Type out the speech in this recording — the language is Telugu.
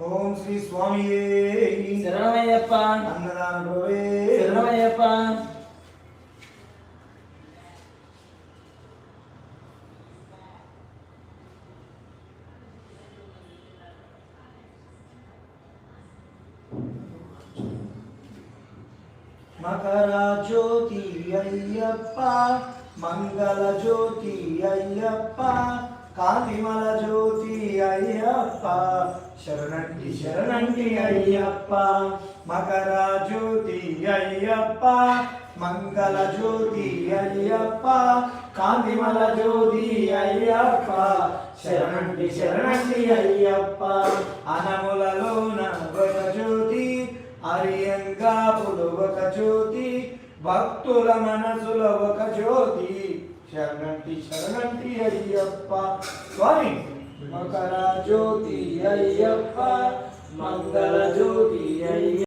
ఓం శ్రీ స్వామియే శరణమయ్యప్ప. అన్నదాన ప్రభువే శరణమయ్యప్ప. మకర జ్యోతి అయ్యప్ప, మంగళ జ్యోతి అయ్యప్ప, కాంతిమల జ్యోతి అయ్యప్ప, శరణంటి శరణంటి అయ్యప్ప. మకర జ్యోతి అయ్యప్ప, మంగళ జ్యోతి అయ్యప్ప, కాంతిమల జ్యోతి అయ్యప్ప, శరణంటి శరణంటి అయ్యప్ప. అనములలోన ఒక జ్యోతి, అరియంగా ఒక జ్యోతి, భక్తుల మనసులో ఒక జ్యోతి, శరణంటి శరణంటి అయ్యప్ప. స్వామి మకర జ్యోతి అయ్యప్ప, మంగళ జ్యోతి అయ్యప్ప.